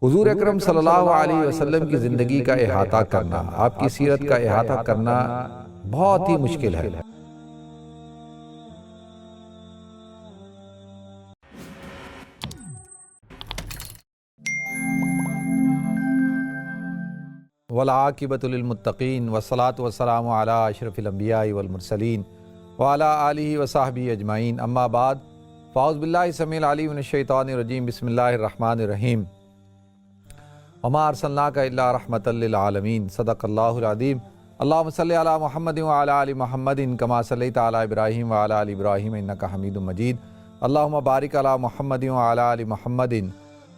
حضور اکرم صلی اللہ علیہ وسلم کی زندگی کا احاطہ کرنا، آپ کی سیرت کا احاطہ کرنا بہت ہی مشکل ہے۔ والعاقبۃ للمتقین والصلاۃ والسلام علی اشرف الانبیاء والمرسلین وعلی آلہ وصحبہ اجمعین، اما بعد فاعوذ باللہ السمیع العلیم من الشیطان الرجیم، بسم اللہ الرحمن الرحیم۔ وما ارسلناک الا رحمۃ للعالمین، صدق اللہ العظیم۔ اللہم صلی علی محمد وعلی آل محمد کما صلیت علی ابراہیم وعلی آل ابراہیم انک حمید مجید۔ اللہم بارک علی محمد وعلی آل محمد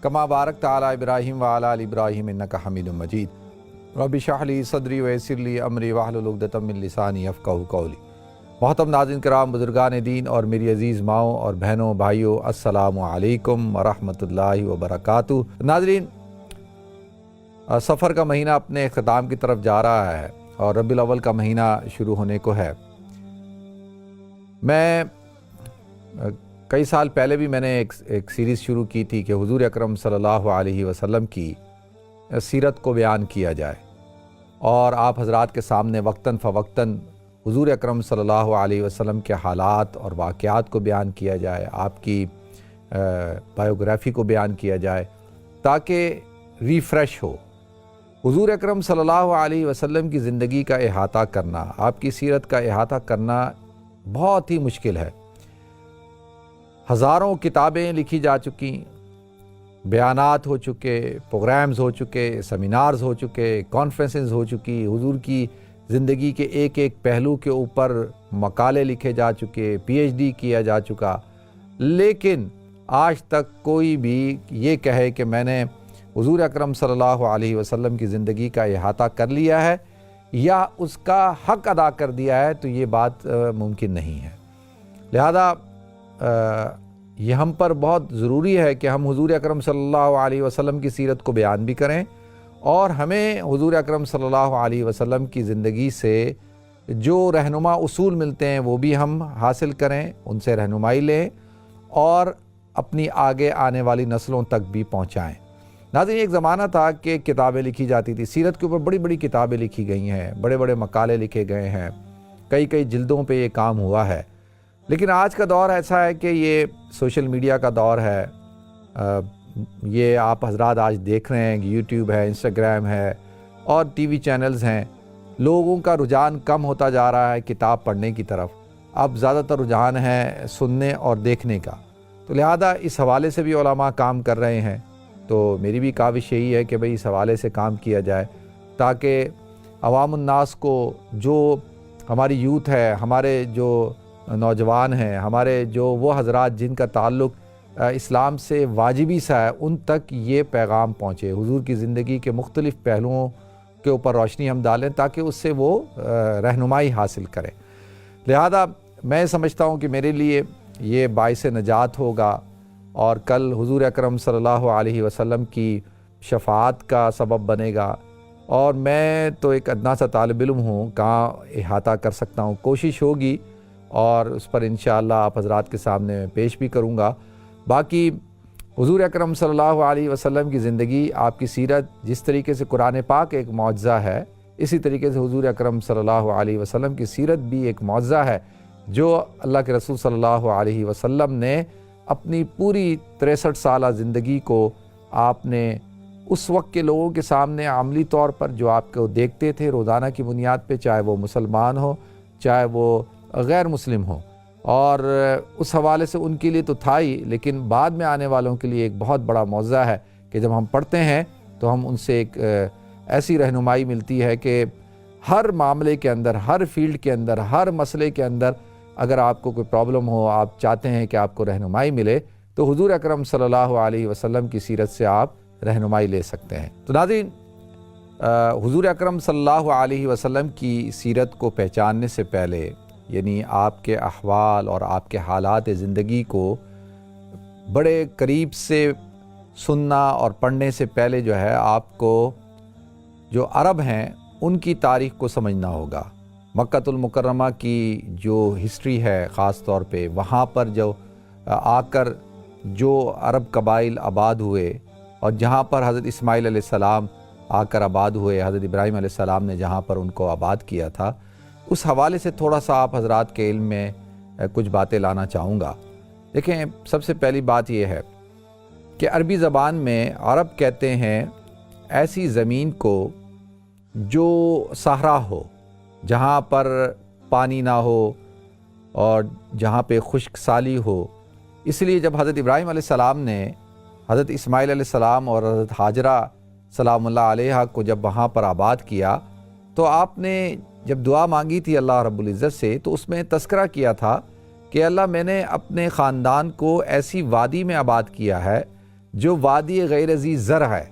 کما بارکت علی ابراہیم وعلی آل ابراہیم انک حمید مجید۔ رب اشرح لی صدری ویسر لی امری واحلل عقدۃ من لسانی یفقہوا قولی۔ محترم ناظرین کرام، بزرگان دین اور میری عزیز ماؤں اور بہنوں بھائیوں، السلام علیکم ورحمۃ اللہ وبرکاتہ۔ ناظرین، سفر کا مہینہ اپنے اختتام کی طرف جا رہا ہے اور ربیع الاول کا مہینہ شروع ہونے کو ہے۔ میں کئی سال پہلے بھی میں نے ایک سیریز شروع کی تھی کہ حضور اکرم صلی اللہ علیہ وسلم کی سیرت کو بیان کیا جائے اور آپ حضرات کے سامنے وقتاً فوقتاً حضور اکرم صلی اللہ علیہ وسلم کے حالات اور واقعات کو بیان کیا جائے، آپ کی بائیوگرافی کو بیان کیا جائے تاکہ ریفریش ہو۔ حضور اکرم صلی اللہ علیہ وسلم کی زندگی کا احاطہ کرنا، آپ کی سیرت کا احاطہ کرنا بہت ہی مشکل ہے۔ ہزاروں کتابیں لکھی جا چکی، بیانات ہو چکے، پروگرامز ہو چکے، سیمینارز ہو چکے، کانفرنسز ہو چکی، حضور کی زندگی کے ایک ایک پہلو کے اوپر مقالے لکھے جا چکے، پی ایچ ڈی کیا جا چکا، لیکن آج تک کوئی بھی یہ کہے کہ میں نے حضور اکرم صلی اللہ علیہ وسلم کی زندگی کا احاطہ کر لیا ہے یا اس کا حق ادا کر دیا ہے، تو یہ بات ممکن نہیں ہے۔ لہذا یہ ہم پر بہت ضروری ہے کہ ہم حضور اکرم صلی اللہ علیہ وسلم کی سیرت کو بیان بھی کریں اور ہمیں حضور اکرم صلی اللہ علیہ وسلم کی زندگی سے جو رہنما اصول ملتے ہیں وہ بھی ہم حاصل کریں، ان سے رہنمائی لیں اور اپنی آگے آنے والی نسلوں تک بھی پہنچائیں۔ ناظرین، ایک زمانہ تھا کہ کتابیں لکھی جاتی تھی، سیرت کے اوپر بڑی بڑی کتابیں لکھی گئی ہیں، بڑے بڑے مقالے لکھے گئے ہیں، کئی کئی جلدوں پہ یہ کام ہوا ہے۔ لیکن آج کا دور ایسا ہے کہ یہ سوشل میڈیا کا دور ہے۔ یہ آپ حضرات آج دیکھ رہے ہیں کہ یوٹیوب ہے، انسٹاگرام ہے اور ٹی وی چینلز ہیں۔ لوگوں کا رجحان کم ہوتا جا رہا ہے کتاب پڑھنے کی طرف، اب زیادہ تر رجحان ہے سننے اور دیکھنے کا۔ تو لہذا اس حوالے سے بھی علماء کام کر رہے ہیں، تو میری بھی کاوش یہی ہے کہ بھئی اس حوالے سے کام کیا جائے تاکہ عوام الناس کو، جو ہماری یوتھ ہے، ہمارے جو نوجوان ہیں، ہمارے جو وہ حضرات جن کا تعلق اسلام سے واجبی سا ہے، ان تک یہ پیغام پہنچے، حضور کی زندگی کے مختلف پہلوؤں کے اوپر روشنی ہم ڈالیں تاکہ اس سے وہ رہنمائی حاصل کریں۔ لہذا میں سمجھتا ہوں کہ میرے لیے یہ باعث نجات ہوگا اور کل حضور اکرم صلی اللہ علیہ وسلم کی شفاعت کا سبب بنے گا۔ اور میں تو ایک ادنا سا طالب علم ہوں، کہاں احاطہ کر سکتا ہوں، کوشش ہوگی اور اس پر انشاءاللہ آپ حضرات کے سامنے پیش بھی کروں گا۔ باقی حضور اکرم صلی اللہ علیہ وسلم کی زندگی، آپ کی سیرت، جس طریقے سے قرآن پاک ایک معجزہ ہے، اسی طریقے سے حضور اکرم صلی اللہ علیہ وسلم کی سیرت بھی ایک معجزہ ہے جو اللہ کے رسول صلی اللہ علیہ وسلم نے اپنی پوری 63 سالہ زندگی کو آپ نے اس وقت کے لوگوں کے سامنے عملی طور پر، جو آپ کو دیکھتے تھے روزانہ کی بنیاد پہ، چاہے وہ مسلمان ہو چاہے وہ غیر مسلم ہو، اور اس حوالے سے ان کے لیے تو تھا ہی، لیکن بعد میں آنے والوں کے لیے ایک بہت بڑا معجزہ ہے کہ جب ہم پڑھتے ہیں تو ہم ان سے ایک ایسی رہنمائی ملتی ہے کہ ہر معاملے کے اندر، ہر فیلڈ کے اندر، ہر مسئلے کے اندر اگر آپ کو کوئی پرابلم ہو، آپ چاہتے ہیں کہ آپ کو رہنمائی ملے، تو حضور اکرم صلی اللہ علیہ وسلم کی سیرت سے آپ رہنمائی لے سکتے ہیں۔ تو ناظرین، حضور اکرم صلی اللہ علیہ وسلم کی سیرت کو پہچاننے سے پہلے، یعنی آپ کے احوال اور آپ کے حالات زندگی کو بڑے قریب سے سننا اور پڑھنے سے پہلے جو ہے آپ کو جو عرب ہیں ان کی تاریخ کو سمجھنا ہوگا۔ مکۃ المکرمہ کی جو ہسٹری ہے، خاص طور پہ وہاں پر جو آ کر جو عرب قبائل آباد ہوئے اور جہاں پر حضرت اسماعیل علیہ السلام آ کر آباد ہوئے، حضرت ابراہیم علیہ السلام نے جہاں پر ان کو آباد کیا تھا، اس حوالے سے تھوڑا سا آپ حضرات کے علم میں کچھ باتیں لانا چاہوں گا۔ دیکھیں، سب سے پہلی بات یہ ہے کہ عربی زبان میں عرب کہتے ہیں ایسی زمین کو جو صحرا ہو، جہاں پر پانی نہ ہو اور جہاں پہ خشک سالی ہو۔ اس لیے جب حضرت ابراہیم علیہ السلام نے حضرت اسماعیل علیہ السلام اور حضرت ہاجرہ سلام اللہ علیہا کو جب وہاں پر آباد کیا، تو آپ نے جب دعا مانگی تھی اللہ رب العزت سے، تو اس میں تذکرہ کیا تھا کہ اللہ، میں نے اپنے خاندان کو ایسی وادی میں آباد کیا ہے جو وادی غیر ذی زرع ہے،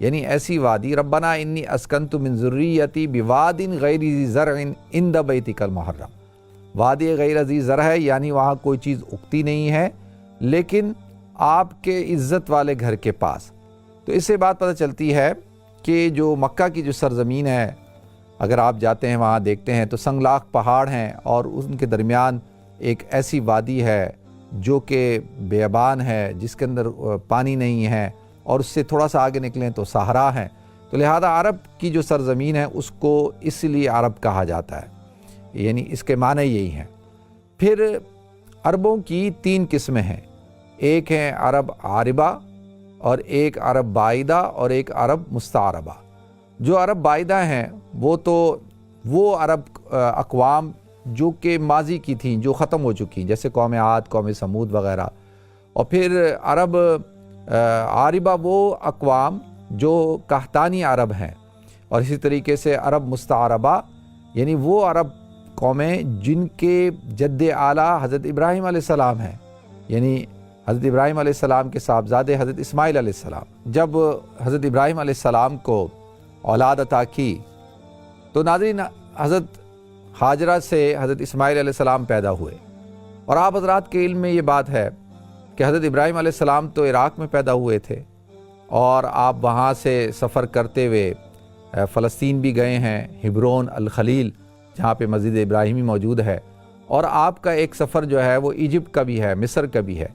یعنی ایسی وادی، ربنا انی اسکنت من ذریتی بواد غیر ذی زرع عند بیتک المحرم، وادی غیر ذی زرع ہے، یعنی وہاں کوئی چیز اگتی نہیں ہے لیکن آپ کے عزت والے گھر کے پاس۔ تو اس سے بات پتہ چلتی ہے کہ جو مکہ کی جو سرزمین ہے، اگر آپ جاتے ہیں وہاں دیکھتے ہیں تو سنگلاخ پہاڑ ہیں اور ان کے درمیان ایک ایسی وادی ہے جو کہ بیابان ہے، جس کے اندر پانی نہیں ہے، اور اس سے تھوڑا سا آگے نکلیں تو صحرا ہے۔ تو لہذا عرب کی جو سرزمین ہے اس کو اس لیے عرب کہا جاتا ہے، یعنی اس کے معنی یہی ہیں۔ پھر عربوں کی 3 قسمیں ہیں، ایک ہیں عرب عاربہ، اور ایک عرب بعیدہ، اور ایک عرب مستعربہ۔ جو عرب بعیدہ ہیں وہ عرب اقوام جو کہ ماضی کی تھیں، جو ختم ہو چکی، جیسے قوم عاد، قوم سمود وغیرہ۔ اور پھر عرب عاربہ وہ اقوام جو قحطانی عرب ہیں، اور اسی طریقے سے عرب مستعربہ یعنی وہ عرب قومیں جن کے جد اعلیٰ حضرت ابراہیم علیہ السلام ہیں، یعنی حضرت ابراہیم علیہ السلام کے صاحبزادے حضرت اسماعیل علیہ السلام۔ جب حضرت ابراہیم علیہ السلام کو اولاد عطا کی تو ناظرین، حضرت ہاجرہ سے حضرت اسماعیل علیہ السلام پیدا ہوئے، اور آپ حضرات کے علم میں یہ بات ہے کہ حضرت ابراہیم علیہ السلام تو عراق میں پیدا ہوئے تھے، اور آپ وہاں سے سفر کرتے ہوئے فلسطین بھی گئے ہیں، ہبرون الخلیل جہاں پہ مسجد ابراہیمی موجود ہے، اور آپ کا ایک سفر جو ہے وہ ایجپٹ کا بھی ہے، مصر کا بھی ہے،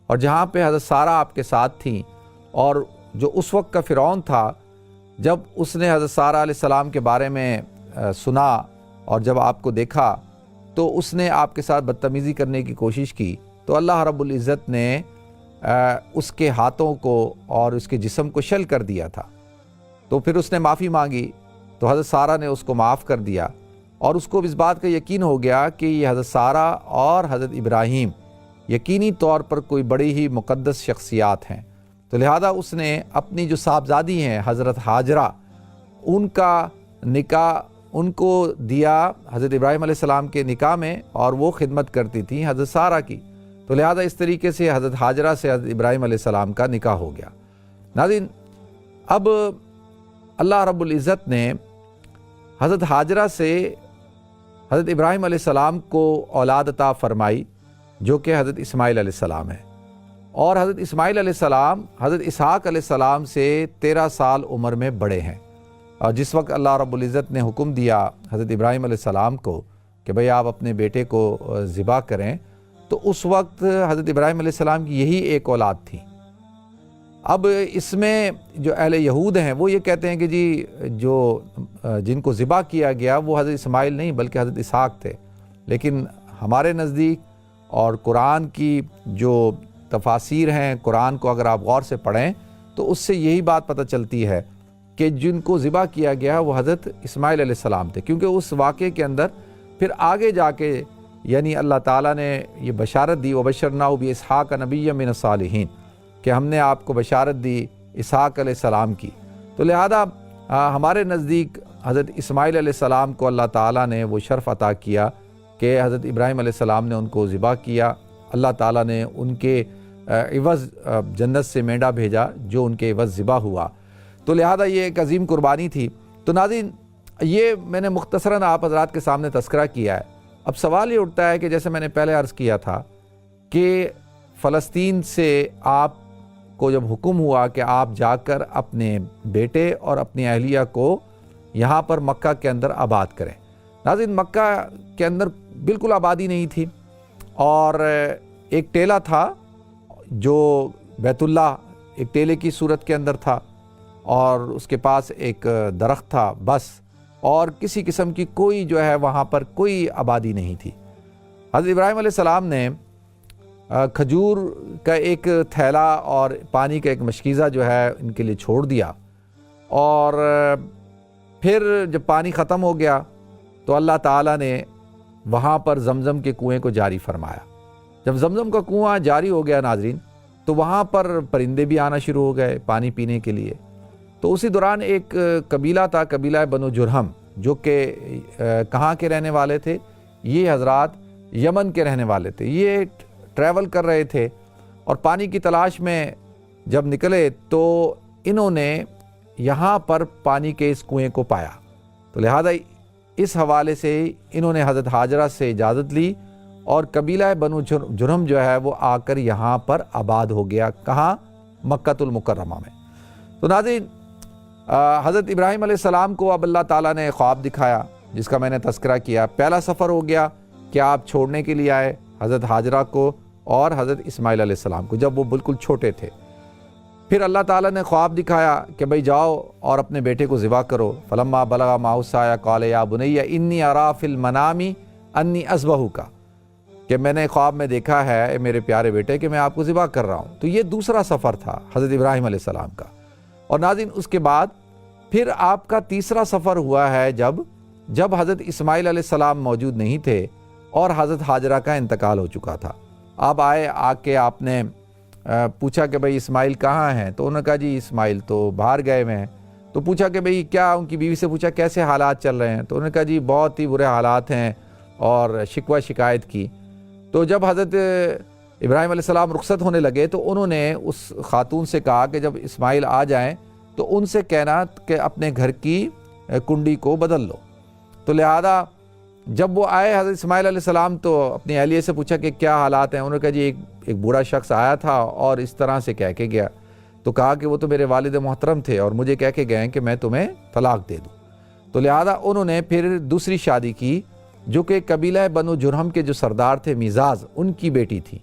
اور جہاں پہ حضرت سارہ آپ کے ساتھ تھیں، اور جو اس وقت کا فرعون تھا، جب اس نے حضرت سارہ علیہ السلام کے بارے میں سنا اور جب آپ کو دیکھا تو اس نے آپ کے ساتھ بدتمیزی کرنے کی کوشش کی، تو اللہ رب العزت نے اس کے ہاتھوں کو اور اس کے جسم کو شل کر دیا تھا۔ تو پھر اس نے معافی مانگی تو حضرت سارہ نے اس کو معاف کر دیا، اور اس کو اس بات کا یقین ہو گیا کہ یہ حضرت سارہ اور حضرت ابراہیم یقینی طور پر کوئی بڑی ہی مقدس شخصیات ہیں۔ تو لہذا اس نے اپنی جو صاحبزادی ہیں حضرت ہاجرہ، ان کا نکاح ان کو دیا حضرت ابراہیم علیہ السلام کے نکاح میں، اور وہ خدمت کرتی تھیں حضرت سارہ کی۔ تو لہذا اس طریقے سے حضرت ہاجرہ سے حضرت ابراہیم علیہ السلام کا نکاح ہو گیا۔ ناظرین، اب اللہ رب العزت نے حضرت ہاجرہ سے حضرت ابراہیم علیہ السلام کو اولاد عطا فرمائی جو کہ حضرت اسماعیل علیہ السلام ہے، اور حضرت اسماعیل علیہ السلام حضرت اسحاق علیہ السلام سے 13 سال عمر میں بڑے ہیں، اور جس وقت اللہ رب العزت نے حکم دیا حضرت ابراہیم علیہ السلام کو کہ بھئی آپ اپنے بیٹے کو ذبح کریں، تو اس وقت حضرت ابراہیم علیہ السلام کی یہی ایک اولاد تھی۔ اب اس میں جو اہل یہود ہیں وہ یہ کہتے ہیں کہ جی جو جن کو ذبح کیا گیا وہ حضرت اسماعیل نہیں بلکہ حضرت اسحاق تھے، لیکن ہمارے نزدیک اور قرآن کی جو تفاسیر ہیں، قرآن کو اگر آپ غور سے پڑھیں تو اس سے یہی بات پتہ چلتی ہے کہ جن کو ذبح کیا گیا وہ حضرت اسماعیل علیہ السلام تھے، کیونکہ اس واقعے کے اندر پھر آگے جا کے یعنی اللہ تعالیٰ نے یہ بشارت دی، وَبَشَّرْنَاهُ بِإِسْحَاقَ نَبِيًّا مِنَ الصَّالِحِينَ، کہ ہم نے آپ کو بشارت دی اسحاق علیہ السلام کی۔ تو لہذا ہمارے نزدیک حضرت اسماعیل علیہ السلام کو اللہ تعالیٰ نے وہ شرف عطا کیا کہ حضرت ابراہیم علیہ السلام نے ان کو ذبح کیا، اللہ تعالیٰ نے ان کے عوض جنت سے مینڈا بھیجا جو ان کے عوض ذبح ہوا، تو لہذا یہ ایک عظیم قربانی تھی۔ تو ناظرین، یہ میں نے مختصراً آپ حضرات کے سامنے تذکرہ کیا ہے۔ اب سوال یہ اٹھتا ہے کہ جیسے میں نے پہلے عرض کیا تھا کہ فلسطین سے آپ کو جب حکم ہوا کہ آپ جا کر اپنے بیٹے اور اپنی اہلیہ کو یہاں پر مکہ کے اندر آباد کریں۔ ناظرین، مکہ کے اندر بالکل آبادی نہیں تھی، اور ایک ٹیلہ تھا جو بیت اللہ ایک ٹیلے کی صورت کے اندر تھا اور اس کے پاس ایک درخت تھا بس، اور کسی قسم کی کوئی جو ہے وہاں پر کوئی آبادی نہیں تھی۔ حضرت ابراہیم علیہ السلام نے کھجور کا ایک تھیلا اور پانی کا ایک مشکیزہ جو ہے ان کے لیے چھوڑ دیا، اور پھر جب پانی ختم ہو گیا تو اللہ تعالیٰ نے وہاں پر زمزم کے کنویں کو جاری فرمایا۔ جب زمزم کا کنواں جاری ہو گیا ناظرین، تو وہاں پر پرندے بھی آنا شروع ہو گئے پانی پینے کے لیے۔ تو اسی دوران ایک قبیلہ تھا، قبیلہ بنو جرہم، جو کہ کہاں کے رہنے والے تھے؟ یہ حضرات یمن کے رہنے والے تھے۔ یہ ٹریول کر رہے تھے اور پانی کی تلاش میں جب نکلے تو انہوں نے یہاں پر پانی کے اس کنویں کو پایا، تو لہذا اس حوالے سے انہوں نے حضرت ہاجرہ سے اجازت لی اور قبیلہ بنو جرہم جو ہے وہ آ کر یہاں پر آباد ہو گیا۔ کہاں؟ مکۃ المکرمہ میں۔ تو ناظرین، حضرت ابراہیم علیہ السلام کو اب اللہ تعالیٰ نے خواب دکھایا جس کا میں نے تذکرہ کیا۔ پہلا سفر ہو گیا کہ آپ چھوڑنے کے لیے آئے حضرت ہاجرہ کو اور حضرت اسماعیل علیہ السلام کو جب وہ بالکل چھوٹے تھے۔ پھر اللہ تعالیٰ نے خواب دکھایا کہ بھئی جاؤ اور اپنے بیٹے کو ذبح کرو۔ فلما بلغ معہ السعی قال یا بنی انی اری فی المنام انی اذبحک، کہ میں نے خواب میں دیکھا ہے میرے پیارے بیٹے کہ میں آپ کو ذبح کر رہا ہوں۔ تو یہ دوسرا سفر تھا حضرت ابراہیم علیہ السلام کا۔ اور ناظرین، اس کے بعد پھر آپ کا تیسرا سفر ہوا ہے جب حضرت اسماعیل علیہ السلام موجود نہیں تھے اور حضرت ہاجرہ کا انتقال ہو چکا تھا۔ آپ آئے، آ کے آپ نے پوچھا کہ بھئی اسماعیل کہاں ہیں؟ تو انہوں نے کہا جی اسماعیل تو باہر گئے ہوئے ہیں۔ تو پوچھا کہ بھئی کیا، ان کی بیوی سے پوچھا کیسے حالات چل رہے ہیں؟ تو انہوں نے کہا جی بہت ہی برے حالات ہیں، اور شکوہ شکایت کی۔ تو جب حضرت ابراہیم علیہ السلام رخصت ہونے لگے تو انہوں نے اس خاتون سے کہا کہ جب اسماعیل آ جائیں تو ان سے کہنا کہ اپنے گھر کی کنڈی کو بدل لو۔ تو لہذا جب وہ آئے حضرت اسماعیل علیہ السلام تو اپنی اہلیہ سے پوچھا کہ کیا حالات ہیں؟ انہوں نے کہا جی ایک بوڑھا شخص آیا تھا اور اس طرح سے کہہ کے گیا۔ تو کہا کہ وہ تو میرے والد محترم تھے اور مجھے کہہ کے گئے کہ میں تمہیں طلاق دے دوں۔ تو لہذا انہوں نے پھر دوسری شادی کی جو کہ قبیلہ بنو جرہم کے جو سردار تھے میزاز، ان کی بیٹی تھی۔